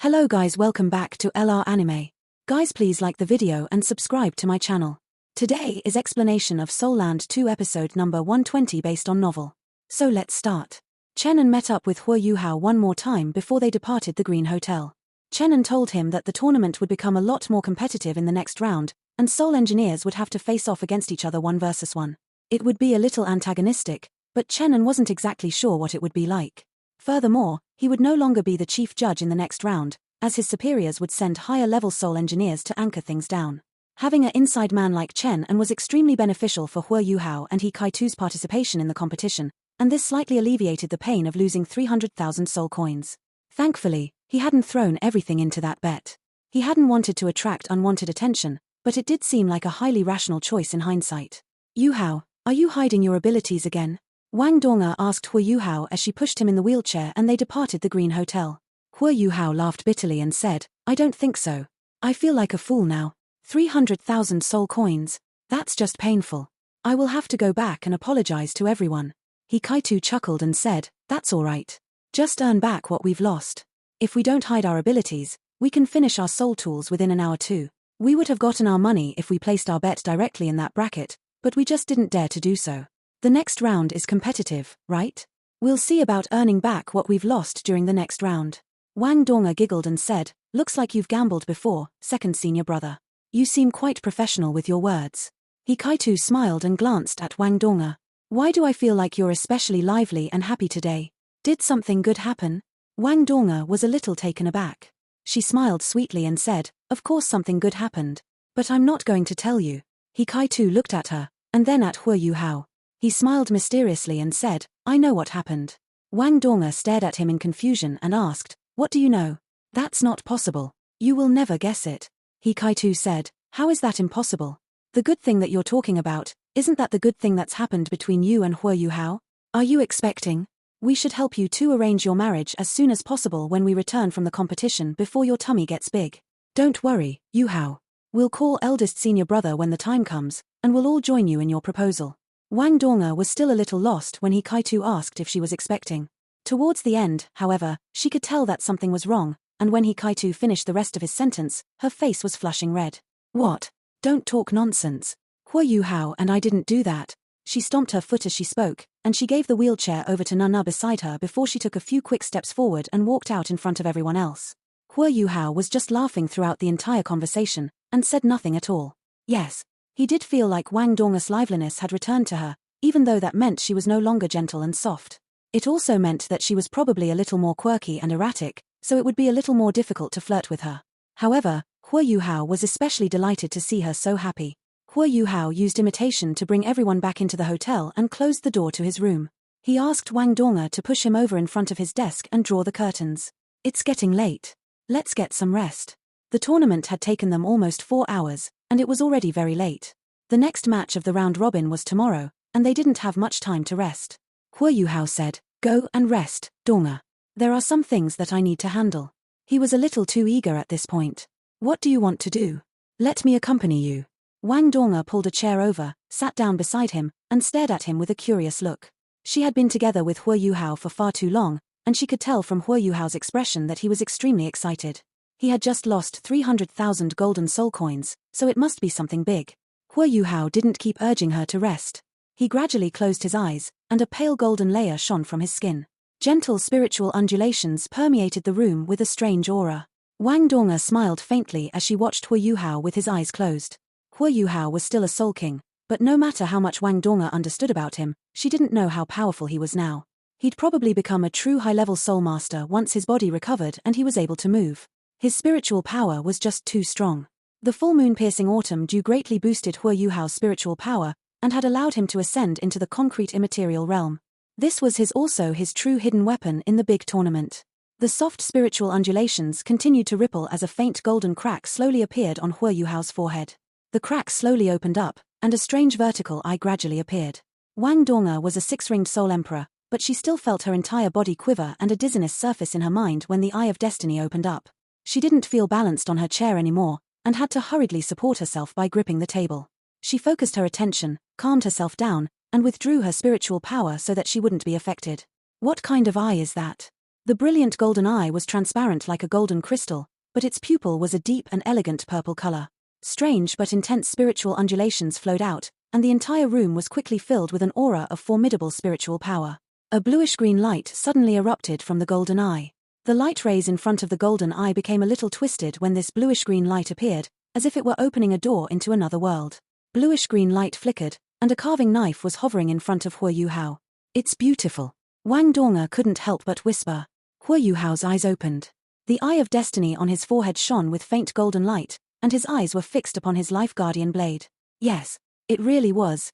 Hello guys, welcome back to LR Anime. Guys, please like the video and subscribe to my channel. Today is explanation of Soul Land 2 episode number 120 based on novel. So let's start. Chenan met up with Hua Yuhao one more time before they departed the Green Hotel. Chenan told him that the tournament would become a lot more competitive in the next round, and Soul Engineers would have to face off against each other 1 versus 1. It would be a little antagonistic, but Chenan wasn't exactly sure what it would be like. Furthermore, he would no longer be the chief judge in the next round, as his superiors would send higher-level Soul Engineers to anchor things down. Having an inside man like Chen was extremely beneficial for Hua Yuhao and He Kaitu's participation in the competition, and this slightly alleviated the pain of losing 300,000 soul coins. Thankfully, he hadn't thrown everything into that bet. He hadn't wanted to attract unwanted attention, but it did seem like a highly rational choice in hindsight. Yuhao, are you hiding your abilities again? Wang Donga asked Hua Yuhao as she pushed him in the wheelchair and they departed the Green Hotel. Hua Yuhao laughed bitterly and said, I don't think so. I feel like a fool now. 300,000 soul coins. That's just painful. I will have to go back and apologize to everyone. He Kaitu chuckled and said, that's alright. Just earn back what we've lost. If we don't hide our abilities, we can finish our soul tools within an hour too. We would have gotten our money if we placed our bet directly in that bracket, but we just didn't dare to do so. The next round is competitive, right? We'll see about earning back what we've lost during the next round. Wang Donga giggled and said, looks like you've gambled before, second senior brother. You seem quite professional with your words. He Kaitu smiled and glanced at Wang Donga. Why do I feel like you're especially lively and happy today? Did something good happen? Wang Donga was a little taken aback. She smiled sweetly and said, of course something good happened. But I'm not going to tell you. He Kaitu looked at her, and then at Hua Yuhao. He smiled mysteriously and said, I know what happened. Wang Donga stared at him in confusion and asked, what do you know? That's not possible. You will never guess it. He Kaitu said, how is that impossible? The good thing that you're talking about, isn't that the good thing that's happened between you and Hua Yuhao? Are you expecting? We should help you to arrange your marriage as soon as possible when we return from the competition before your tummy gets big. Don't worry, Yuhao. We'll call eldest senior brother when the time comes, and we'll all join you in your proposal. Wang Donga was still a little lost when He Kaitu asked if she was expecting. Towards the end, however, she could tell that something was wrong, and when He Kaitu finished the rest of his sentence, her face was flushing red. What? Don't talk nonsense. Hua Yuhao and I didn't do that. She stomped her foot as she spoke, and she gave the wheelchair over to Nana beside her before she took a few quick steps forward and walked out in front of everyone else. Hua Yuhao was just laughing throughout the entire conversation, and said nothing at all. Yes. He did feel like Wang Donga's liveliness had returned to her, even though that meant she was no longer gentle and soft. It also meant that she was probably a little more quirky and erratic, so it would be a little more difficult to flirt with her. However, Hua Yuhao was especially delighted to see her so happy. Hua Yuhao used imitation to bring everyone back into the hotel and closed the door to his room. He asked Wang Donga to push him over in front of his desk and draw the curtains. It's getting late. Let's get some rest. The tournament had taken them almost 4 hours, and it was already very late. The next match of the round robin was tomorrow, and they didn't have much time to rest. Hua Yuhao said, go and rest, Donga. There are some things that I need to handle. He was a little too eager at this point. What do you want to do? Let me accompany you. Wang Donga pulled a chair over, sat down beside him, and stared at him with a curious look. She had been together with Hua Yuhao for far too long, and she could tell from Hua Yuhao's expression that he was extremely excited. He had just lost 300,000 golden soul coins, so it must be something big. Hua Yuhao didn't keep urging her to rest. He gradually closed his eyes, and a pale golden layer shone from his skin. Gentle spiritual undulations permeated the room with a strange aura. Wang Donga smiled faintly as she watched Hua Yuhao with his eyes closed. Hua Yuhao was still a soul king, but no matter how much Wang Donga understood about him, she didn't know how powerful he was now. He'd probably become a true high-level soul master once his body recovered and he was able to move. His spiritual power was just too strong. The full moon-piercing autumn dew greatly boosted Hua Yuhao's spiritual power and had allowed him to ascend into the concrete immaterial realm. This was also his true hidden weapon in the big tournament. The soft spiritual undulations continued to ripple as a faint golden crack slowly appeared on Hua Yuhao's forehead. The crack slowly opened up, and a strange vertical eye gradually appeared. Wang Donga was a 6-ringed soul emperor, but she still felt her entire body quiver and a dizziness surface in her mind when the eye of destiny opened up. She didn't feel balanced on her chair anymore, and had to hurriedly support herself by gripping the table. She focused her attention, calmed herself down, and withdrew her spiritual power so that she wouldn't be affected. What kind of eye is that? The brilliant golden eye was transparent like a golden crystal, but its pupil was a deep and elegant purple color. Strange but intense spiritual undulations flowed out, and the entire room was quickly filled with an aura of formidable spiritual power. A bluish-green light suddenly erupted from the golden eye. The light rays in front of the golden eye became a little twisted when this bluish-green light appeared, as if it were opening a door into another world. Bluish-green light flickered, and a carving knife was hovering in front of Hua Yuhao. "It's beautiful." Wang Donga couldn't help but whisper. Hua Yuhao's eyes opened. The eye of destiny on his forehead shone with faint golden light, and his eyes were fixed upon his life guardian blade. Yes, it really was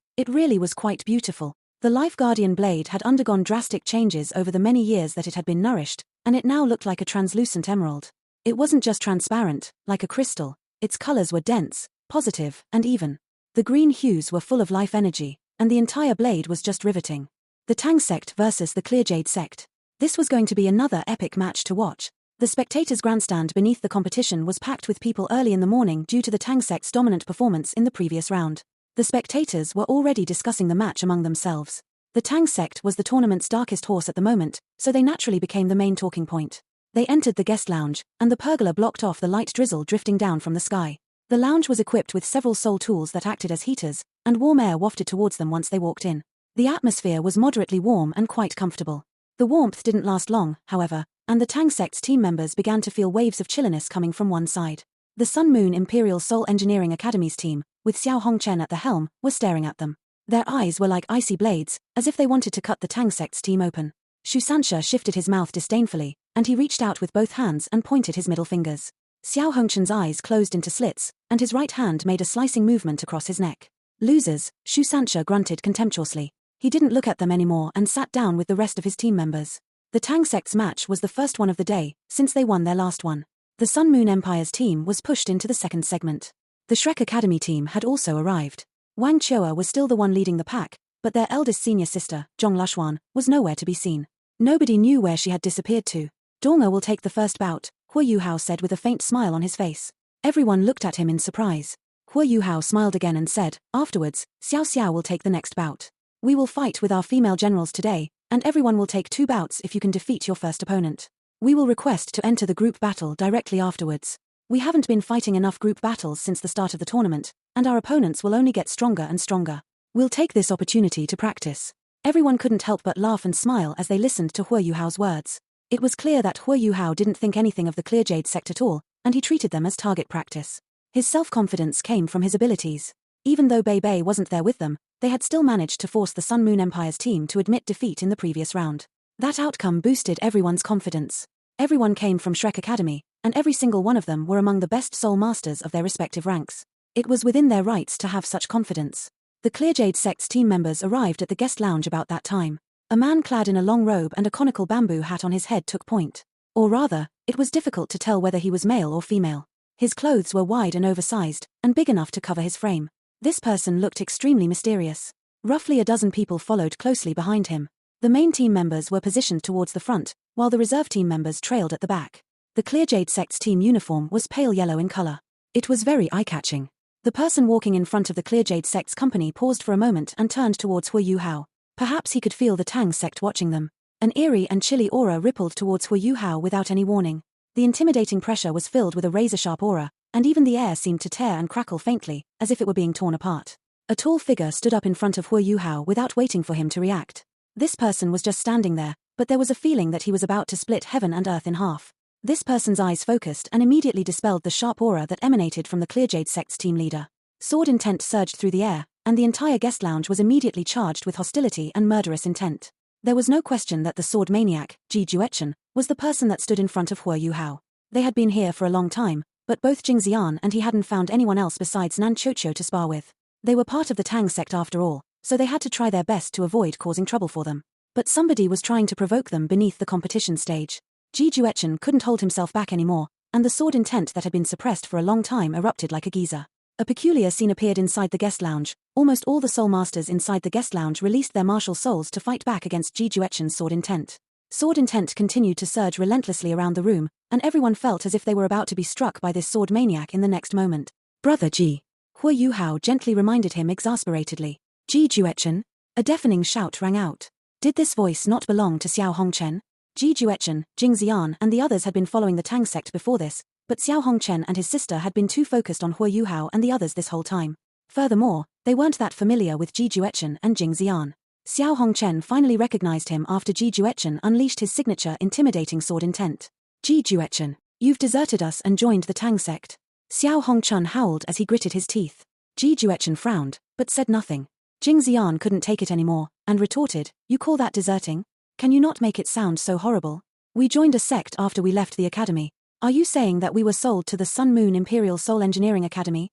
quite beautiful. The life guardian blade had undergone drastic changes over the many years that it had been nourished, and it now looked like a translucent emerald. It wasn't just transparent, like a crystal, its colors were dense, positive, and even. The green hues were full of life energy, and the entire blade was just riveting. The Tang sect versus the Clear Jade sect. This was going to be another epic match to watch. The spectators' grandstand beneath the competition was packed with people early in the morning due to the Tang sect's dominant performance in the previous round. The spectators were already discussing the match among themselves. The Tang sect was the tournament's darkest horse at the moment, so they naturally became the main talking point. They entered the guest lounge, and the pergola blocked off the light drizzle drifting down from the sky. The lounge was equipped with several soul tools that acted as heaters, and warm air wafted towards them once they walked in. The atmosphere was moderately warm and quite comfortable. The warmth didn't last long, however, and the Tang sect's team members began to feel waves of chilliness coming from one side. The Sun Moon Imperial Soul Engineering Academy's team, with Xiao Hongchen at the helm, were staring at them. Their eyes were like icy blades, as if they wanted to cut the Tang sect's team open. Shu Sanxia shifted his mouth disdainfully, and he reached out with both hands and pointed his middle fingers. Xiao Hongchen's eyes closed into slits, and his right hand made a slicing movement across his neck. "Losers," Shu Sanxia grunted contemptuously. He didn't look at them anymore and sat down with the rest of his team members. The Tang sect's match was the first one of the day, since they won their last one. The Sun Moon Empire's team was pushed into the second segment. The Shrek Academy team had also arrived. Wang Chua was still the one leading the pack, but their eldest senior sister, Zhong Lashuan, was nowhere to be seen. Nobody knew where she had disappeared to. "Donga will take the first bout," Hua Yuhao said with a faint smile on his face. Everyone looked at him in surprise. Hua Yuhao smiled again and said, "Afterwards, Xiao Xiao will take the next bout. We will fight with our female generals today, and everyone will take 2 bouts if you can defeat your first opponent. We will request to enter the group battle directly afterwards. We haven't been fighting enough group battles since the start of the tournament, and our opponents will only get stronger and stronger. We'll take this opportunity to practice." Everyone couldn't help but laugh and smile as they listened to Hua Yuhao's words. It was clear that Hua Yuhao didn't think anything of the Clear Jade sect at all, and he treated them as target practice. His self-confidence came from his abilities. Even though Bei Bei wasn't there with them, they had still managed to force the Sun Moon Empire's team to admit defeat in the previous round. That outcome boosted everyone's confidence. Everyone came from Shrek Academy, and every single one of them were among the best soul masters of their respective ranks. It was within their rights to have such confidence. The Clear Jade sect's team members arrived at the guest lounge about that time. A man clad in a long robe and a conical bamboo hat on his head took point. Or rather, it was difficult to tell whether he was male or female. His clothes were wide and oversized, and big enough to cover his frame. This person looked extremely mysterious. Roughly a dozen people followed closely behind him. The main team members were positioned towards the front, while the reserve team members trailed at the back. The Clear Jade sect's team uniform was pale yellow in color. It was very eye-catching. The person walking in front of the Clear Jade sect's company paused for a moment and turned towards Hua Yuhao. Perhaps he could feel the Tang sect watching them. An eerie and chilly aura rippled towards Hua Yuhao without any warning. The intimidating pressure was filled with a razor-sharp aura, and even the air seemed to tear and crackle faintly, as if it were being torn apart. A tall figure stood up in front of Hua Yuhao without waiting for him to react. This person was just standing there, but there was a feeling that he was about to split heaven and earth in half. This person's eyes focused and immediately dispelled the sharp aura that emanated from the Clear Jade sect's team leader. Sword intent surged through the air, and the entire guest lounge was immediately charged with hostility and murderous intent. There was no question that the sword maniac, Ji Juechen, was the person that stood in front of Hua Yuhao. They had been here for a long time, but both Jing Xian and he hadn't found anyone else besides Nan Chocho to spar with. They were part of the Tang sect after all, so they had to try their best to avoid causing trouble for them. But somebody was trying to provoke them beneath the competition stage. Ji Juechen couldn't hold himself back anymore, and the sword intent that had been suppressed for a long time erupted like a geyser. A peculiar scene appeared inside the guest lounge. Almost all the soul masters inside the guest lounge released their martial souls to fight back against Ji Juechen's sword intent. Sword intent continued to surge relentlessly around the room, and everyone felt as if they were about to be struck by this sword maniac in the next moment. "Brother Ji," Hua Yuhao gently reminded him exasperatedly. "Ji Juechen?" A deafening shout rang out. Did this voice not belong to Xiao Hongchen? Ji Juechen, Jing Xian and the others had been following the Tang sect before this, but Xiao Hongchen and his sister had been too focused on Hua Yuhao and the others this whole time. Furthermore, they weren't that familiar with Ji Juechen and Jing Xian. Xiao Hongchen finally recognized him after Ji Juechen unleashed his signature intimidating sword intent. Ji Juechen, you've deserted us and joined the Tang sect. Xiao Hongchen howled as he gritted his teeth. Ji Juechen frowned, but said nothing. Jing Xian couldn't take it anymore, and retorted, you call that deserting? Can you not make it sound so horrible? We joined a sect after we left the academy. Are you saying that we were sold to the Sun Moon Imperial Soul Engineering Academy?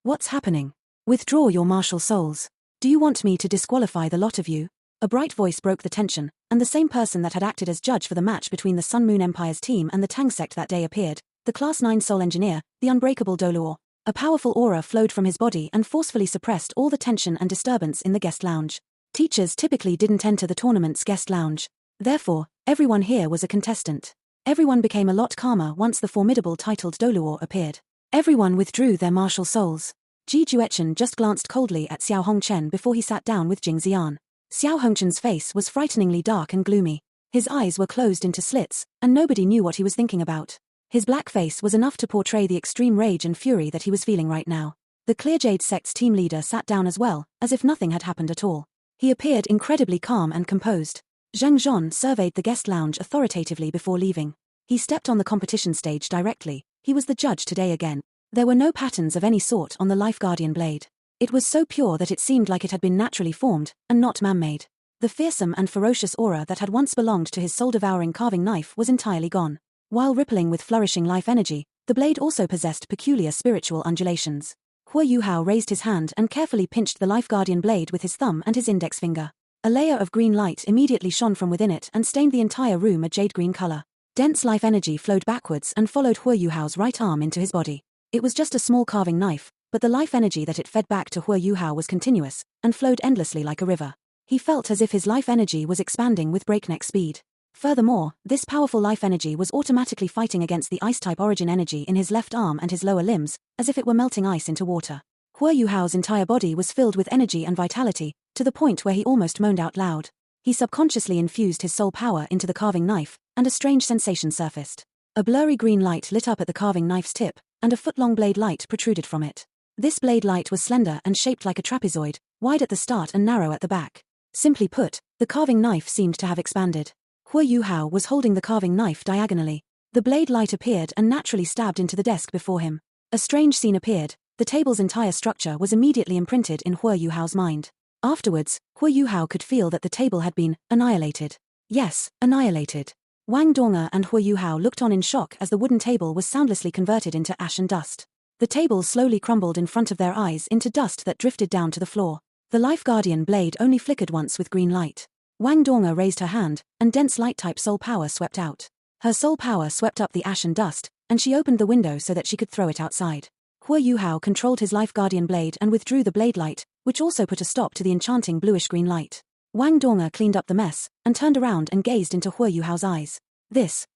What's happening? Withdraw your martial souls. Do you want me to disqualify the lot of you? A bright voice broke the tension, and the same person that had acted as judge for the match between the Sun Moon Empire's team and the Tang sect that day appeared, the Class 9 Soul Engineer, the unbreakable Doluo. A powerful aura flowed from his body and forcefully suppressed all the tension and disturbance in the guest lounge. Teachers typically didn't enter the tournament's guest lounge. Therefore, everyone here was a contestant. Everyone became a lot calmer once the formidable titled Doluo appeared. Everyone withdrew their martial souls. Ji Juechen just glanced coldly at Xiao Hongchen before he sat down with Jing Xian. Xiao Hongchen's face was frighteningly dark and gloomy. His eyes were closed into slits, and nobody knew what he was thinking about. His black face was enough to portray the extreme rage and fury that he was feeling right now. The Clearjade sect's team leader sat down as well, as if nothing had happened at all. He appeared incredibly calm and composed. Zhang Zhon surveyed the guest lounge authoritatively before leaving. He stepped on the competition stage directly. He was the judge today again. There were no patterns of any sort on the Life Guardian blade. It was so pure that it seemed like it had been naturally formed, and not man-made. The fearsome and ferocious aura that had once belonged to his soul-devouring carving knife was entirely gone. While rippling with flourishing life energy, the blade also possessed peculiar spiritual undulations. Hua Yuhao raised his hand and carefully pinched the Life Guardian blade with his thumb and his index finger. A layer of green light immediately shone from within it and stained the entire room a jade-green color. Dense life energy flowed backwards and followed Hua Yuhao's right arm into his body. It was just a small carving knife, but the life energy that it fed back to Hua Yuhao was continuous, and flowed endlessly like a river. He felt as if his life energy was expanding with breakneck speed. Furthermore, this powerful life energy was automatically fighting against the ice-type origin energy in his left arm and his lower limbs, as if it were melting ice into water. Hua Yuhao's entire body was filled with energy and vitality, to the point where he almost moaned out loud. He subconsciously infused his soul power into the carving knife, and a strange sensation surfaced. A blurry green light lit up at the carving knife's tip, and a foot-long blade light protruded from it. This blade light was slender and shaped like a trapezoid, wide at the start and narrow at the back. Simply put, the carving knife seemed to have expanded. Hua Yuhao was holding the carving knife diagonally. The blade light appeared and naturally stabbed into the desk before him. A strange scene appeared. The table's entire structure was immediately imprinted in Hua Yuhao's mind. Afterwards, Hua Yuhao could feel that the table had been annihilated. Yes, annihilated. Wang Donga and Hua Yuhao looked on in shock as the wooden table was soundlessly converted into ash and dust. The table slowly crumbled in front of their eyes into dust that drifted down to the floor. The Life Guardian blade only flickered once with green light. Wang Donga raised her hand, and dense light-type soul power swept out. Her soul power swept up the ash and dust, and she opened the window so that she could throw it outside. Hua Yuhao controlled his Life Guardian blade and withdrew the blade light, which also put a stop to the enchanting bluish-green light. Wang Donga cleaned up the mess, and turned around and gazed into Hua Yuhao's eyes.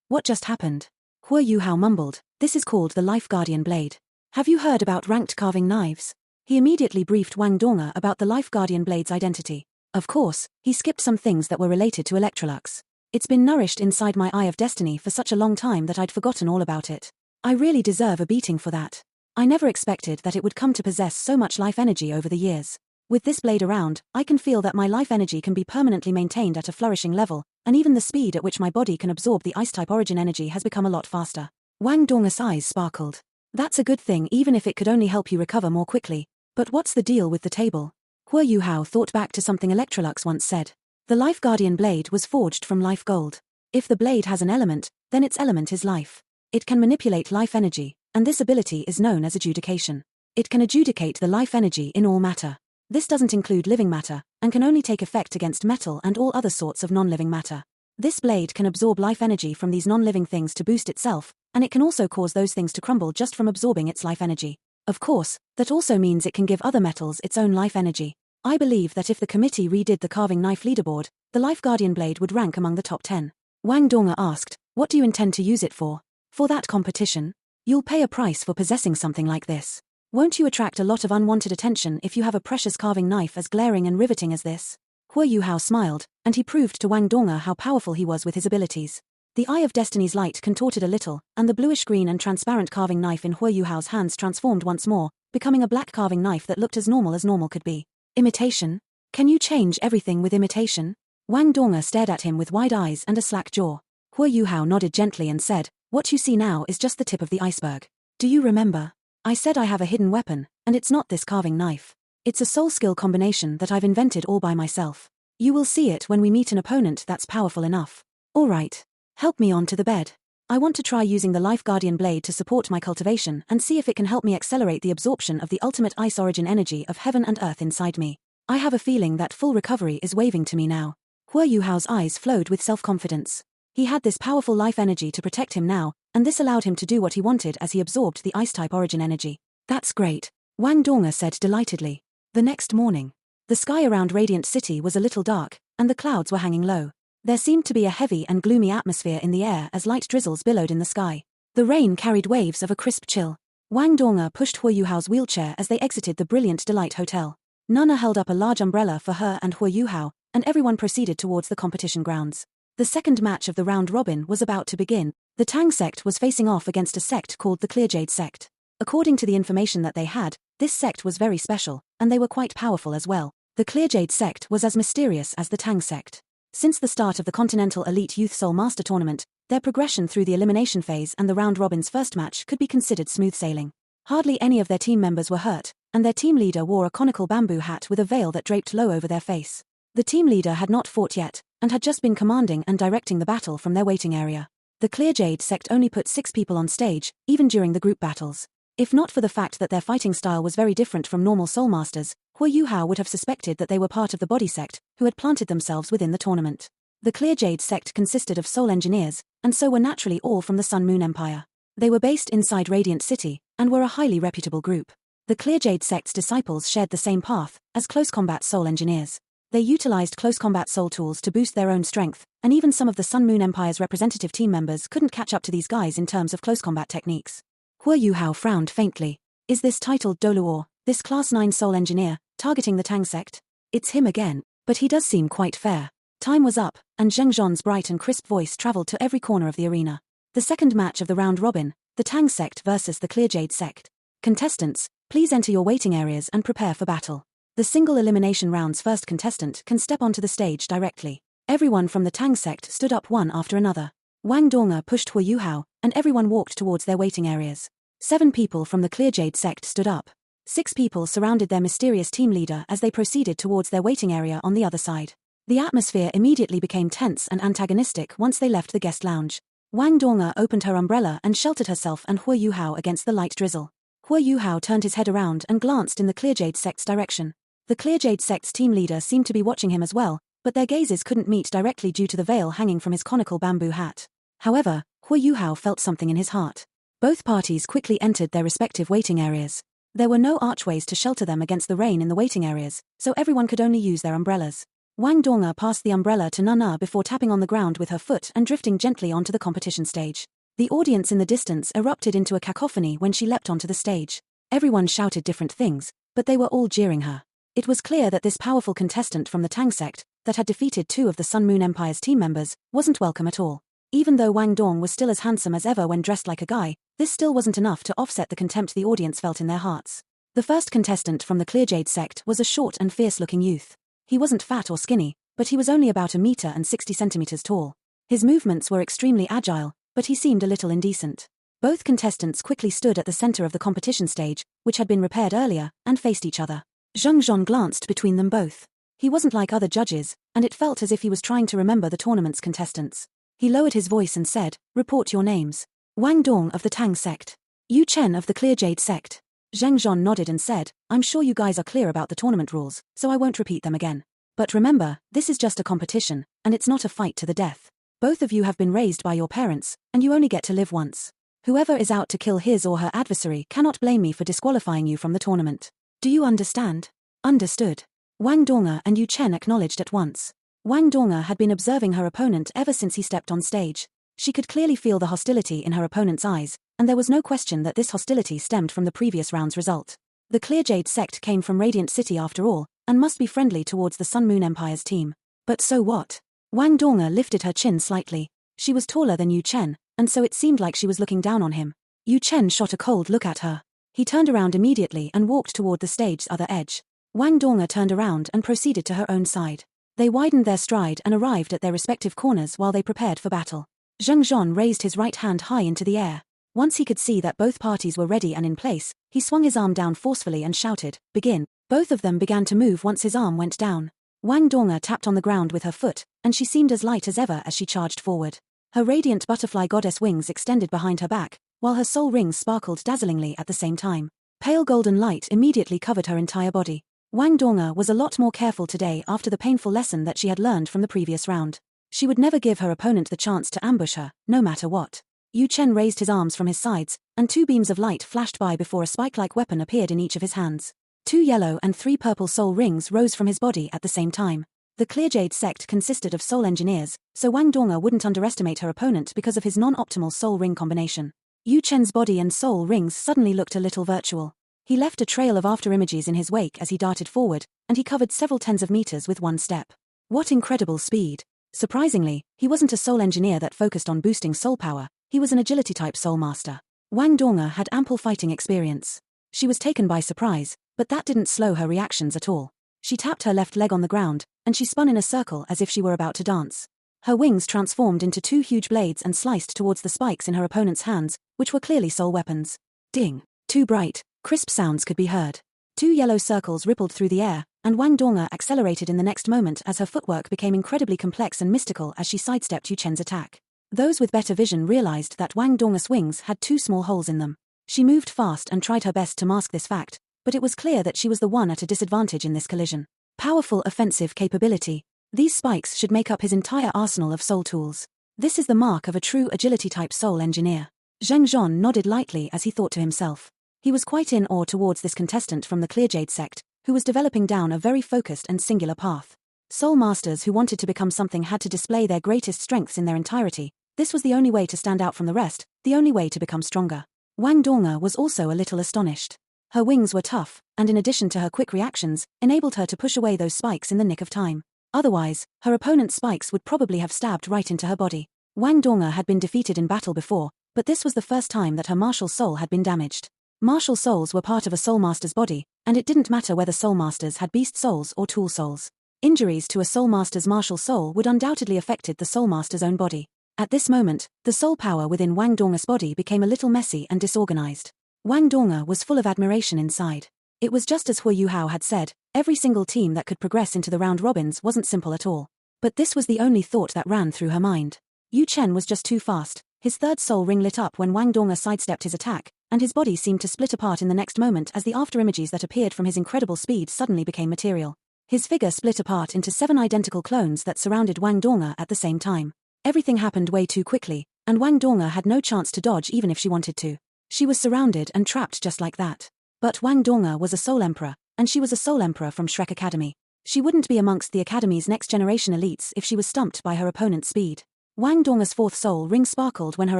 What just happened? Hua Yuhao mumbled, this is called the Life Guardian blade. Have you heard about ranked carving knives? He immediately briefed Wang Donga about the Life Guardian blade's identity. Of course, he skipped some things that were related to Electrolux. It's been nourished inside my Eye of Destiny for such a long time that I'd forgotten all about it. I really deserve a beating for that. I never expected that it would come to possess so much life energy over the years. With this blade around, I can feel that my life energy can be permanently maintained at a flourishing level, and even the speed at which my body can absorb the ice-type origin energy has become a lot faster. Wang Donga's eyes sparkled. That's a good thing even if it could only help you recover more quickly. But what's the deal with the table? Hua Yuhao thought back to something Electrolux once said. The Life Guardian blade was forged from life gold. If the blade has an element, then its element is life. It can manipulate life energy, and this ability is known as adjudication. It can adjudicate the life energy in all matter. This doesn't include living matter, and can only take effect against metal and all other sorts of non-living matter. This blade can absorb life energy from these non-living things to boost itself, and it can also cause those things to crumble just from absorbing its life energy. Of course, that also means it can give other metals its own life energy. I believe that if the committee redid the carving knife leaderboard, the Life Guardian blade would rank among the top 10. Wang Donga asked, what do you intend to use it for? For that competition? You'll pay a price for possessing something like this. Won't you attract a lot of unwanted attention if you have a precious carving knife as glaring and riveting as this? Huo Yuhao smiled, and he proved to Wang Donga how powerful he was with his abilities. The Eye of Destiny's light contorted a little, and the bluish-green and transparent carving knife in Huo Yuhao's hands transformed once more, becoming a black carving knife that looked as normal could be. Imitation? Can you change everything with imitation? Wang Donga stared at him with wide eyes and a slack jaw. Huo Yuhao nodded gently and said, "What you see now is just the tip of the iceberg. Do you remember? I said I have a hidden weapon, and it's not this carving knife. It's a soul skill combination that I've invented all by myself. You will see it when we meet an opponent that's powerful enough. All right. Help me onto the bed. I want to try using the Life Guardian blade to support my cultivation and see if it can help me accelerate the absorption of the ultimate ice origin energy of heaven and earth inside me. I have a feeling that full recovery is waving to me now." Huo Yuhao's eyes flowed with self-confidence. He had this powerful life energy to protect him now, and this allowed him to do what he wanted as he absorbed the ice-type origin energy. "That's great," Wang Donga said delightedly. The next morning, the sky around Radiant City was a little dark, and the clouds were hanging low. There seemed to be a heavy and gloomy atmosphere in the air as light drizzles billowed in the sky. The rain carried waves of a crisp chill. Wang Donga pushed Huo Yuhao's wheelchair as they exited the brilliant Delight Hotel. Nana held up a large umbrella for her and Huo Yuhao, and everyone proceeded towards the competition grounds. The second match of the round robin was about to begin. The Tang sect was facing off against a sect called the Clearjade sect. According to the information that they had, this sect was very special, and they were quite powerful as well. The Clearjade sect was as mysterious as the Tang sect. Since the start of the Continental Elite Youth Soul Master Tournament, their progression through the elimination phase and the round robin's first match could be considered smooth sailing. Hardly any of their team members were hurt, and their team leader wore a conical bamboo hat with a veil that draped low over their face. The team leader had not fought yet, and had just been commanding and directing the battle from their waiting area. The Clearjade sect only put 6 people on stage, even during the group battles. If not for the fact that their fighting style was very different from normal Soul Masters, Huo Yuhao would have suspected that they were part of the Body sect, who had planted themselves within the tournament. The Clearjade sect consisted of soul engineers, and so were naturally all from the Sun Moon Empire. They were based inside Radiant City, and were a highly reputable group. The Clearjade sect's disciples shared the same path, as close combat soul engineers. They utilized close combat soul tools to boost their own strength, and even some of the Sun Moon Empire's representative team members couldn't catch up to these guys in terms of close combat techniques. Huo Yuhao frowned faintly. Is this titled Doluor, this Class 9 soul engineer, targeting the Tang sect? It's him again, but he does seem quite fair. Time was up, and Zheng Zhon's bright and crisp voice traveled to every corner of the arena. The second match of the round robin, the Tang sect versus the Clearjade sect. Contestants, please enter your waiting areas and prepare for battle. The single elimination round's first contestant can step onto the stage directly. Everyone from the Tang sect stood up one after another. Wang Donga pushed Huo Yuhao, and everyone walked towards their waiting areas. 7 people from the Clearjade sect stood up. 6 people surrounded their mysterious team leader as they proceeded towards their waiting area on the other side. The atmosphere immediately became tense and antagonistic once they left the guest lounge. Wang Donga opened her umbrella and sheltered herself and Huo Yuhao against the light drizzle. Huo Yuhao turned his head around and glanced in the Clearjade sect's direction. The Clearjade sect's team leader seemed to be watching him as well, but their gazes couldn't meet directly due to the veil hanging from his conical bamboo hat. However, Huo Yuhao felt something in his heart. Both parties quickly entered their respective waiting areas. There were no archways to shelter them against the rain in the waiting areas, so everyone could only use their umbrellas. Wang Donga passed the umbrella to Nana before tapping on the ground with her foot and drifting gently onto the competition stage. The audience in the distance erupted into a cacophony when she leapt onto the stage. Everyone shouted different things, but they were all jeering her. It was clear that this powerful contestant from the Tang sect, that had defeated 2 of the Sun Moon Empire's team members, wasn't welcome at all. Even though Wang Dong was still as handsome as ever when dressed like a guy, this still wasn't enough to offset the contempt the audience felt in their hearts. The first contestant from the Clearjade sect was a short and fierce-looking youth. He wasn't fat or skinny, but he was only about 1 meter and 60 centimeters tall. His movements were extremely agile, but he seemed a little indecent. Both contestants quickly stood at the center of the competition stage, which had been repaired earlier, and faced each other. Zheng Zhon glanced between them both. He wasn't like other judges, and it felt as if he was trying to remember the tournament's contestants. He lowered his voice and said, "Report your names. Wang Dong of the Tang sect. Yu Chen of the Clearjade sect." Zheng Zhon nodded and said, "I'm sure you guys are clear about the tournament rules, so I won't repeat them again. But remember, this is just a competition, and it's not a fight to the death. Both of you have been raised by your parents, and you only get to live once. Whoever is out to kill his or her adversary cannot blame me for disqualifying you from the tournament. Do you understand?" "Understood." Wang Donga and Yu Chen acknowledged at once. Wang Donga had been observing her opponent ever since he stepped on stage. She could clearly feel the hostility in her opponent's eyes, and there was no question that this hostility stemmed from the previous round's result. The Clearjade sect came from Radiant City after all, and must be friendly towards the Sun Moon Empire's team. But so what? Wang Donga lifted her chin slightly. She was taller than Yu Chen, and so it seemed like she was looking down on him. Yu Chen shot a cold look at her. He turned around immediately and walked toward the stage's other edge. Wang Donga turned around and proceeded to her own side. They widened their stride and arrived at their respective corners while they prepared for battle. Zheng Zhon raised his right hand high into the air. Once he could see that both parties were ready and in place, he swung his arm down forcefully and shouted, "Begin." Both of them began to move once his arm went down. Wang Donga tapped on the ground with her foot, and she seemed as light as ever as she charged forward. Her radiant butterfly goddess wings extended behind her back, while her soul rings sparkled dazzlingly at the same time. Pale golden light immediately covered her entire body. Wang Donga was a lot more careful today after the painful lesson that she had learned from the previous round. She would never give her opponent the chance to ambush her, no matter what. Yu Chen raised his arms from his sides, and 2 beams of light flashed by before a spike-like weapon appeared in each of his hands. 2 yellow and 3 purple soul rings rose from his body at the same time. The Clearjade sect consisted of soul engineers, so Wang Donga wouldn't underestimate her opponent because of his non-optimal soul ring combination. Yu Chen's body and soul rings suddenly looked a little virtual. He left a trail of after-images in his wake as he darted forward, and he covered several tens of meters with one step. What incredible speed! Surprisingly, he wasn't a soul engineer that focused on boosting soul power, he was an agility-type soul master. Wang Donga had ample fighting experience. She was taken by surprise, but that didn't slow her reactions at all. She tapped her left leg on the ground, and she spun in a circle as if she were about to dance. Her wings transformed into 2 huge blades and sliced towards the spikes in her opponent's hands, which were clearly soul weapons. Ding! 2 bright, crisp sounds could be heard. 2 yellow circles rippled through the air, and Wang Donga accelerated in the next moment as her footwork became incredibly complex and mystical as she sidestepped Yu Chen's attack. Those with better vision realized that Wang Donga's wings had 2 small holes in them. She moved fast and tried her best to mask this fact, but it was clear that she was the one at a disadvantage in this collision. Powerful offensive capability. These spikes should make up his entire arsenal of soul tools. This is the mark of a true agility-type soul engineer. Zheng Zhon nodded lightly as he thought to himself. He was quite in awe towards this contestant from the Clearjade sect, who was developing down a very focused and singular path. Soul masters who wanted to become something had to display their greatest strengths in their entirety. This was the only way to stand out from the rest, the only way to become stronger. Wang Donga was also a little astonished. Her wings were tough, and in addition to her quick reactions, enabled her to push away those spikes in the nick of time. Otherwise, her opponent's spikes would probably have stabbed right into her body. Wang Donga had been defeated in battle before, but this was the first time that her martial soul had been damaged. Martial souls were part of a soul master's body, and it didn't matter whether soul masters had beast souls or tool souls. Injuries to a soul master's martial soul would undoubtedly affected the soul master's own body. At this moment, the soul power within Wang Donga's body became a little messy and disorganized. Wang Donga was full of admiration inside. It was just as Hu Yuhao had said, every single team that could progress into the round robins wasn't simple at all. But this was the only thought that ran through her mind. Yu Chen was just too fast. His third soul ring lit up when Wang Donga sidestepped his attack, and his body seemed to split apart in the next moment as the afterimages that appeared from his incredible speed suddenly became material. His figure split apart into 7 identical clones that surrounded Wang Donga at the same time. Everything happened way too quickly, and Wang Donga had no chance to dodge even if she wanted to. She was surrounded and trapped just like that. But Wang Donga was a soul emperor, and she was a soul emperor from Shrek Academy. She wouldn't be amongst the Academy's next generation elites if she was stumped by her opponent's speed. Wang Donga's 4th soul ring sparkled when her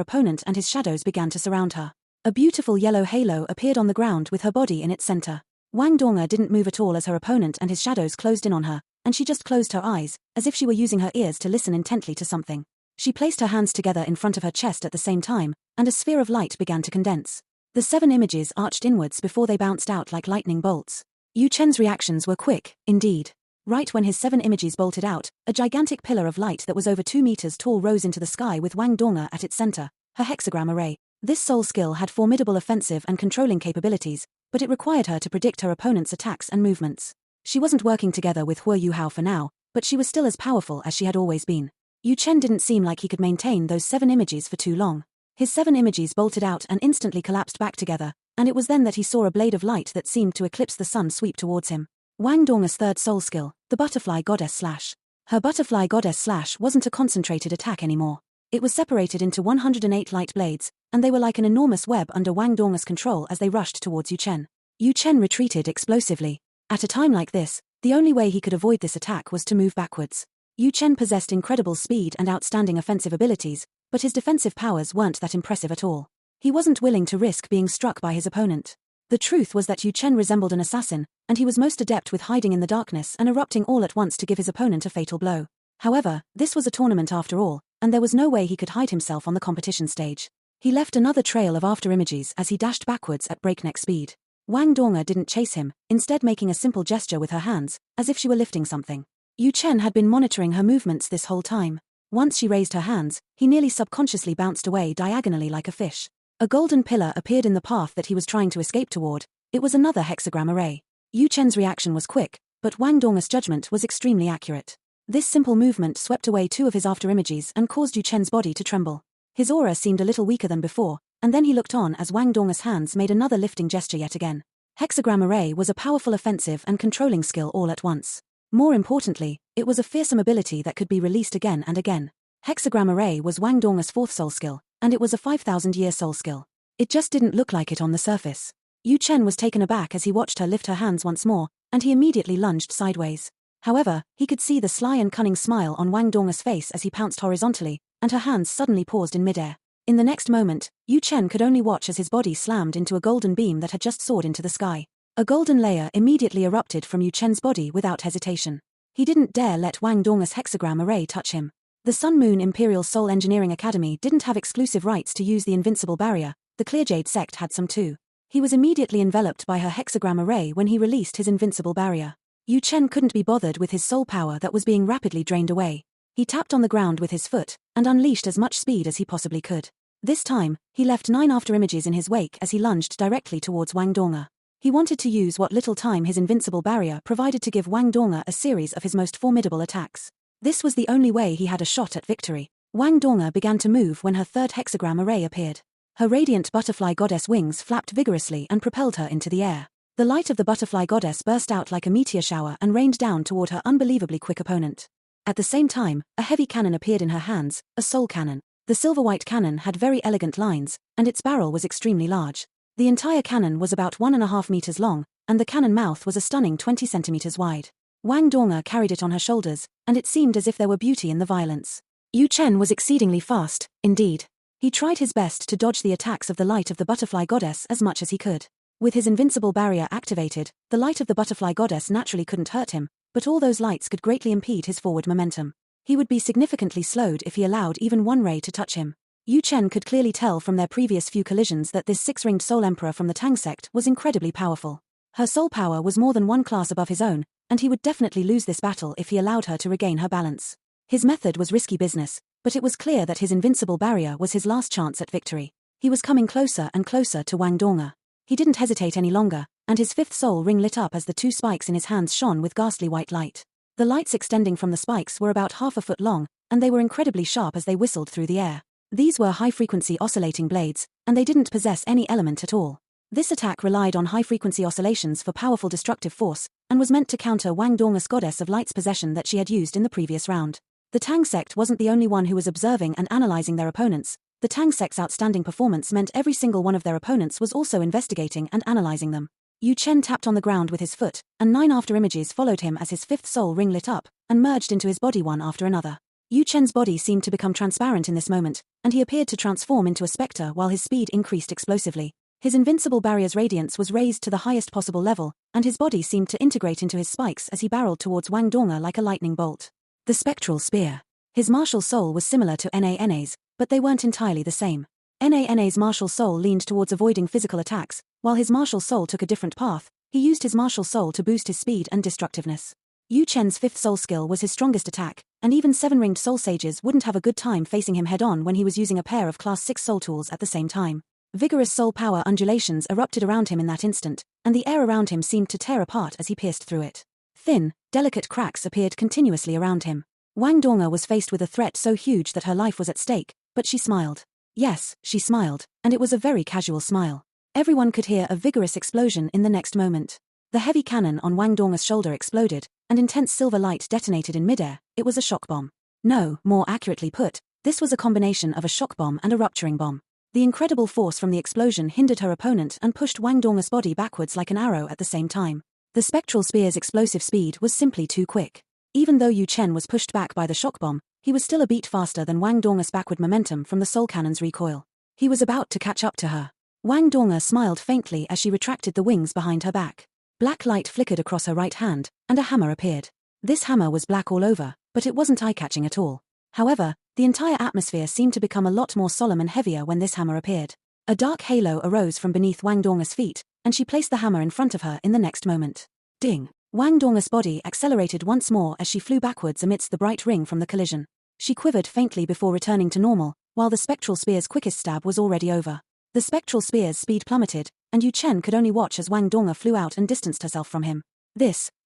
opponent and his shadows began to surround her. A beautiful yellow halo appeared on the ground with her body in its center. Wang Donga didn't move at all as her opponent and his shadows closed in on her, and she just closed her eyes, as if she were using her ears to listen intently to something. She placed her hands together in front of her chest at the same time, and a sphere of light began to condense. The 7 images arched inwards before they bounced out like lightning bolts. Yu Chen's reactions were quick, indeed. Right when his 7 images bolted out, a gigantic pillar of light that was over 2 meters tall rose into the sky with Wang Donga at its center, her hexagram array. This soul skill had formidable offensive and controlling capabilities, but it required her to predict her opponent's attacks and movements. She wasn't working together with Hu Yuhao for now, but she was still as powerful as she had always been. Yu Chen didn't seem like he could maintain those 7 images for too long. His 7 images bolted out and instantly collapsed back together, and it was then that he saw a blade of light that seemed to eclipse the sun sweep towards him. Wang Donga's 3rd soul skill, the butterfly goddess slash. Her butterfly goddess slash wasn't a concentrated attack anymore. It was separated into 108 light blades, and they were like an enormous web under Wang Donga's control as they rushed towards Yu Chen. Yu Chen retreated explosively. At a time like this, the only way he could avoid this attack was to move backwards. Yu Chen possessed incredible speed and outstanding offensive abilities, but his defensive powers weren't that impressive at all. He wasn't willing to risk being struck by his opponent. The truth was that Yu Chen resembled an assassin, and he was most adept with hiding in the darkness and erupting all at once to give his opponent a fatal blow. However, this was a tournament after all, and there was no way he could hide himself on the competition stage. He left another trail of afterimages as he dashed backwards at breakneck speed. Wang Donga didn't chase him, instead making a simple gesture with her hands, as if she were lifting something. Yu Chen had been monitoring her movements this whole time. Once she raised her hands, he nearly subconsciously bounced away diagonally like a fish. A golden pillar appeared in the path that he was trying to escape toward. It was another hexagram array. Yu Chen's reaction was quick, but Wang Donga's judgment was extremely accurate. This simple movement swept away two of his afterimages and caused Yu Chen's body to tremble. His aura seemed a little weaker than before, and then he looked on as Wang Donga's hands made another lifting gesture yet again. Hexagram array was a powerful offensive and controlling skill all at once. More importantly, it was a fearsome ability that could be released again and again. Hexagram array was Wang Donga's fourth soul skill, and it was a 5,000-year soul skill. It just didn't look like it on the surface. Yu Chen was taken aback as he watched her lift her hands once more, and he immediately lunged sideways. However, he could see the sly and cunning smile on Wang Donga's face as he pounced horizontally, and her hands suddenly paused in midair. In the next moment, Yu Chen could only watch as his body slammed into a golden beam that had just soared into the sky. A golden layer immediately erupted from Yu Chen's body without hesitation. He didn't dare let Wang Donga's hexagram array touch him. The Sun Moon Imperial Soul Engineering Academy didn't have exclusive rights to use the invincible barrier, the Clearjade sect had some too. He was immediately enveloped by her hexagram array when he released his invincible barrier. Yu Chen couldn't be bothered with his soul power that was being rapidly drained away. He tapped on the ground with his foot, and unleashed as much speed as he possibly could. This time, he left 9 afterimages in his wake as he lunged directly towards Wang Donga. He wanted to use what little time his invincible barrier provided to give Wang Donga a series of his most formidable attacks. This was the only way he had a shot at victory. Wang Donga began to move when her third hexagram array appeared. Her radiant butterfly goddess wings flapped vigorously and propelled her into the air. The light of the butterfly goddess burst out like a meteor shower and rained down toward her unbelievably quick opponent. At the same time, a heavy cannon appeared in her hands, a soul cannon. The silver-white cannon had very elegant lines, and its barrel was extremely large. The entire cannon was about 1.5 meters long, and the cannon mouth was a stunning 20 centimeters wide. Wang Donga carried it on her shoulders, and it seemed as if there were beauty in the violence. Yu Chen was exceedingly fast, indeed. He tried his best to dodge the attacks of the light of the butterfly goddess as much as he could. With his invincible barrier activated, the light of the butterfly goddess naturally couldn't hurt him, but all those lights could greatly impede his forward momentum. He would be significantly slowed if he allowed even one ray to touch him. Yu Chen could clearly tell from their previous few collisions that this 6-ringed soul emperor from the Tang sect was incredibly powerful. Her soul power was more than one class above his own, and he would definitely lose this battle if he allowed her to regain her balance. His method was risky business, but it was clear that his invincible barrier was his last chance at victory. He was coming closer and closer to Wang Donga. He didn't hesitate any longer, and his fifth soul ring lit up as the 2 spikes in his hands shone with ghastly white light. The lights extending from the spikes were about half a foot long, and they were incredibly sharp as they whistled through the air. These were high-frequency oscillating blades, and they didn't possess any element at all. This attack relied on high-frequency oscillations for powerful destructive force, and was meant to counter Wang Donga's goddess of light's possession that she had used in the previous round. The Tang sect wasn't the only one who was observing and analyzing their opponents. The Tang sect's outstanding performance meant every single one of their opponents was also investigating and analyzing them. Yu Chen tapped on the ground with his foot, and 9 afterimages followed him as his fifth soul ring lit up, and merged into his body one after another. Yu Chen's body seemed to become transparent in this moment, and he appeared to transform into a spectre while his speed increased explosively. His invincible barrier's radiance was raised to the highest possible level, and his body seemed to integrate into his spikes as he barreled towards Wang Donga like a lightning bolt. The spectral spear. His martial soul was similar to Na's, but they weren't entirely the same. Na's martial soul leaned towards avoiding physical attacks, while his martial soul took a different path. He used his martial soul to boost his speed and destructiveness. Yu Chen's fifth soul skill was his strongest attack, and even 7-ringed soul sages wouldn't have a good time facing him head-on when he was using a pair of class 6 soul tools at the same time. Vigorous soul power undulations erupted around him in that instant, and the air around him seemed to tear apart as he pierced through it. Thin, delicate cracks appeared continuously around him. Wang Donga was faced with a threat so huge that her life was at stake, but she smiled. Yes, she smiled, and it was a very casual smile. Everyone could hear a vigorous explosion in the next moment. The heavy cannon on Wang Donga's shoulder exploded, and intense silver light detonated in midair. It was a shock bomb. No, more accurately put, this was a combination of a shock bomb and a rupturing bomb. The incredible force from the explosion hindered her opponent and pushed Wang Donga's body backwards like an arrow at the same time. The spectral spear's explosive speed was simply too quick. Even though Yu Chen was pushed back by the shock bomb, he was still a beat faster than Wang Donga's backward momentum from the soul cannon's recoil. He was about to catch up to her. Wang Donga smiled faintly as she retracted the wings behind her back. Black light flickered across her right hand, and a hammer appeared. This hammer was black all over, but it wasn't eye-catching at all. However, the entire atmosphere seemed to become a lot more solemn and heavier when this hammer appeared. A dark halo arose from beneath Wang Donga's feet, and she placed the hammer in front of her in the next moment. Ding! Wang Donga's body accelerated once more as she flew backwards amidst the bright ring from the collision. She quivered faintly before returning to normal, while the spectral spear's quickest stab was already over. The spectral spear's speed plummeted, and Yu Chen could only watch as Wang Donga flew out and distanced herself from him.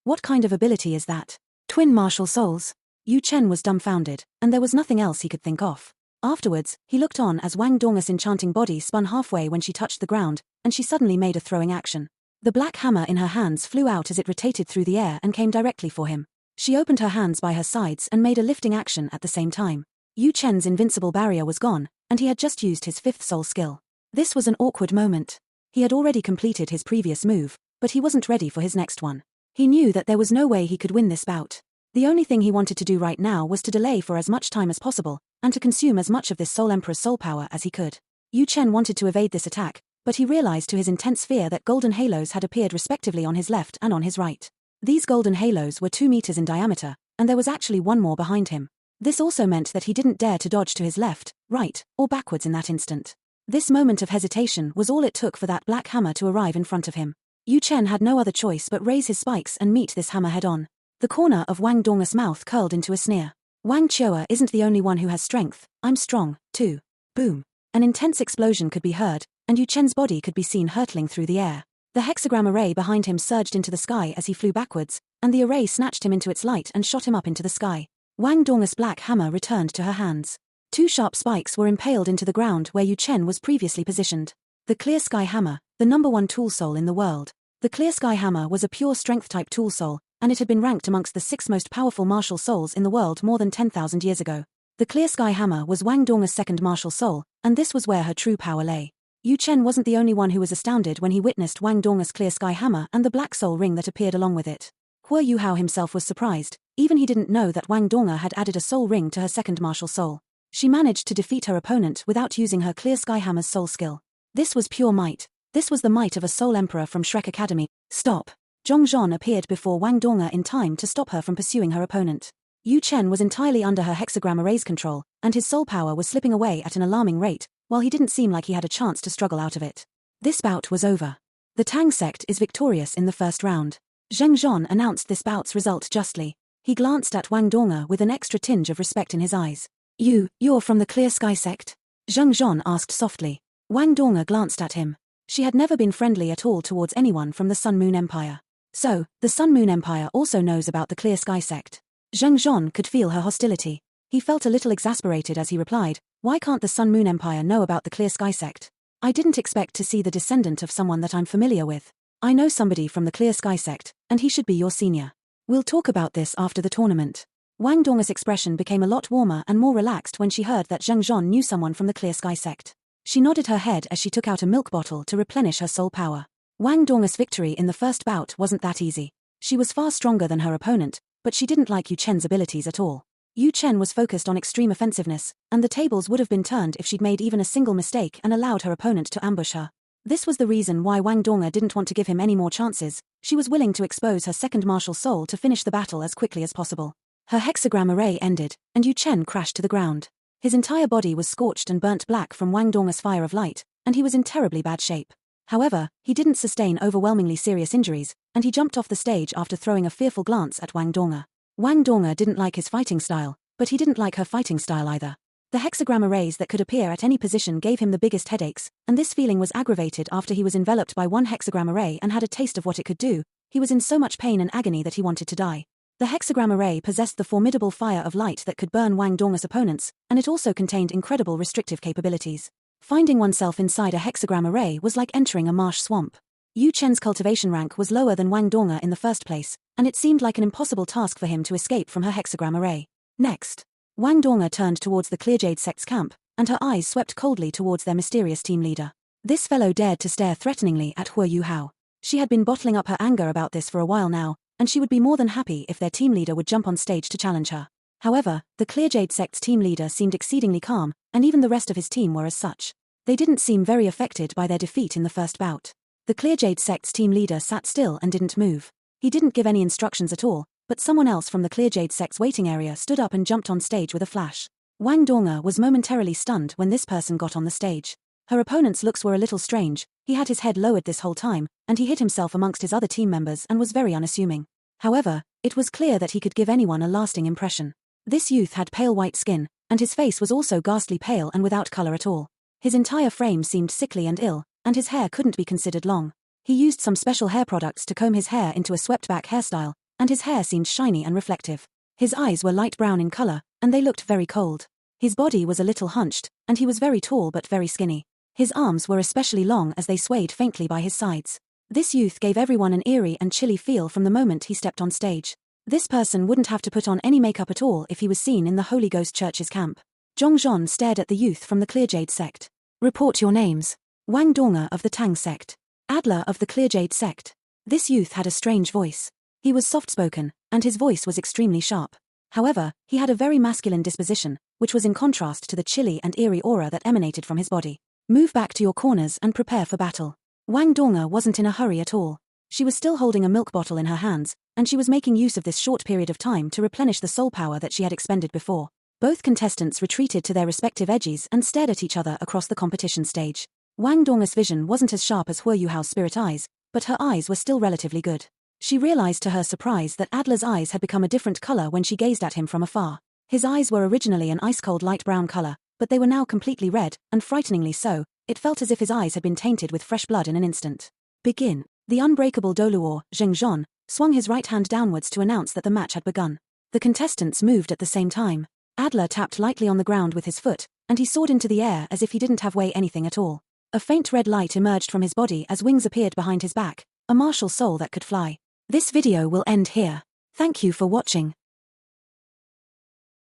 What kind of ability is that? Twin martial souls? Yu Chen was dumbfounded, and there was nothing else he could think of. Afterwards, he looked on as Wang Donga's enchanting body spun halfway when she touched the ground, and she suddenly made a throwing action. The black hammer in her hands flew out as it rotated through the air and came directly for him. She opened her hands by her sides and made a lifting action at the same time. Yu Chen's invincible barrier was gone, and he had just used his fifth soul skill. This was an awkward moment. He had already completed his previous move, but he wasn't ready for his next one. He knew that there was no way he could win this bout. The only thing he wanted to do right now was to delay for as much time as possible, and to consume as much of this Soul Emperor's soul power as he could. Yu Chen wanted to evade this attack, but he realized to his intense fear that golden halos had appeared respectively on his left and on his right. These golden halos were 2 meters in diameter, and there was actually one more behind him. This also meant that he didn't dare to dodge to his left, right, or backwards in that instant. This moment of hesitation was all it took for that black hammer to arrive in front of him. Yu Chen had no other choice but raise his spikes and meet this hammer head-on. The corner of Wang Donga's mouth curled into a sneer. Wang Chua isn't the only one who has strength, I'm strong, too. Boom. An intense explosion could be heard, and Yu Chen's body could be seen hurtling through the air. The hexagram array behind him surged into the sky as he flew backwards, and the array snatched him into its light and shot him up into the sky. Wang Donga's black hammer returned to her hands. 2 sharp spikes were impaled into the ground where Yu Chen was previously positioned. The Clear Sky Hammer, the #1 tool soul in the world. The Clear Sky Hammer was a pure strength-type tool soul, and it had been ranked amongst the 6 most powerful martial souls in the world more than 10,000 years ago. The Clear Sky Hammer was Wang Donga's second martial soul, and this was where her true power lay. Yu Chen wasn't the only one who was astounded when he witnessed Wang Donga's Clear Sky Hammer and the black soul ring that appeared along with it. Hua Yuhao himself was surprised, even he didn't know that Wang Donga had added a soul ring to her second martial soul. She managed to defeat her opponent without using her Clear Sky Hammer's soul skill. This was pure might. This was the might of a soul emperor from Shrek Academy. Stop. Zhong Zhon appeared before Wang Donga in time to stop her from pursuing her opponent. Yu Chen was entirely under her hexagram array's control, and his soul power was slipping away at an alarming rate, while he didn't seem like he had a chance to struggle out of it. This bout was over. The Tang sect is victorious in the first round. Zheng Zhon announced this bout's result justly. He glanced at Wang Donga with an extra tinge of respect in his eyes. You're from the Clear Sky sect? Zheng Zhon asked softly. Wang Donga glanced at him. She had never been friendly at all towards anyone from the Sun Moon Empire. So, the Sun Moon Empire also knows about the Clear Sky sect. Zheng Zhon could feel her hostility. He felt a little exasperated as he replied, why can't the Sun Moon Empire know about the Clear Sky sect? I didn't expect to see the descendant of someone that I'm familiar with. I know somebody from the Clear Sky sect, and he should be your senior. We'll talk about this after the tournament. Wang Donga's expression became a lot warmer and more relaxed when she heard that Zheng Zhon knew someone from the Clear Sky sect. She nodded her head as she took out a milk bottle to replenish her soul power. Wang Donga's victory in the first bout wasn't that easy. She was far stronger than her opponent, but she didn't like Yu Chen's abilities at all. Yu Chen was focused on extreme offensiveness, and the tables would have been turned if she'd made even a single mistake and allowed her opponent to ambush her. This was the reason why Wang Donga didn't want to give him any more chances. She was willing to expose her second martial soul to finish the battle as quickly as possible. Her hexagram array ended, and Yu Chen crashed to the ground. His entire body was scorched and burnt black from Wang Donga's fire of light, and he was in terribly bad shape. However, he didn't sustain overwhelmingly serious injuries, and he jumped off the stage after throwing a fearful glance at Wang Donga. Wang Donga didn't like his fighting style, but he didn't like her fighting style either. The hexagram arrays that could appear at any position gave him the biggest headaches, and this feeling was aggravated after he was enveloped by one hexagram array and had a taste of what it could do. He was in so much pain and agony that he wanted to die. The hexagram array possessed the formidable fire of light that could burn Wang Donga's opponents, and it also contained incredible restrictive capabilities. Finding oneself inside a hexagram array was like entering a marsh swamp. Yu Chen's cultivation rank was lower than Wang Donga in the first place, and it seemed like an impossible task for him to escape from her hexagram array. Next, Wang Donga turned towards the Clearjade sect's camp, and her eyes swept coldly towards their mysterious team leader. This fellow dared to stare threateningly at Hua Yuhao. She had been bottling up her anger about this for a while now, and she would be more than happy if their team leader would jump on stage to challenge her. However, the Clearjade sect's team leader seemed exceedingly calm, and even the rest of his team were as such. They didn't seem very affected by their defeat in the first bout. The Clearjade sect's team leader sat still and didn't move. He didn't give any instructions at all, but someone else from the Clearjade sect's waiting area stood up and jumped on stage with a flash. Wang Donga was momentarily stunned when this person got on the stage. Her opponent's looks were a little strange. He had his head lowered this whole time, and he hid himself amongst his other team members and was very unassuming. However, it was clear that he could give anyone a lasting impression. This youth had pale white skin, and his face was also ghastly pale and without color at all. His entire frame seemed sickly and ill, and his hair couldn't be considered long. He used some special hair products to comb his hair into a swept-back hairstyle, and his hair seemed shiny and reflective. His eyes were light brown in color, and they looked very cold. His body was a little hunched, and he was very tall but very skinny. His arms were especially long as they swayed faintly by his sides. This youth gave everyone an eerie and chilly feel from the moment he stepped on stage. This person wouldn't have to put on any makeup at all if he was seen in the Holy Ghost Church's camp. Zhongzhon stared at the youth from the Clearjade sect. Report your names. Wang Donga of the Tang sect. Adler of the Clearjade sect. This youth had a strange voice. He was soft-spoken, and his voice was extremely sharp. However, he had a very masculine disposition, which was in contrast to the chilly and eerie aura that emanated from his body. Move back to your corners and prepare for battle. Wang Donga wasn't in a hurry at all. She was still holding a milk bottle in her hands, and she was making use of this short period of time to replenish the soul power that she had expended before. Both contestants retreated to their respective edges and stared at each other across the competition stage. Wang Donga's vision wasn't as sharp as Hua Yuhao's spirit eyes, but her eyes were still relatively good. She realized to her surprise that Adler's eyes had become a different color when she gazed at him from afar. His eyes were originally an ice-cold light brown color, but they were now completely red, and frighteningly so. It felt as if his eyes had been tainted with fresh blood in an instant. Begin. The unbreakable Doluo, Zhengzhon, swung his right hand downwards to announce that the match had begun. The contestants moved at the same time. Adler tapped lightly on the ground with his foot, and he soared into the air as if he didn't have weigh anything at all. A faint red light emerged from his body as wings appeared behind his back, a martial soul that could fly. This video will end here. Thank you for watching.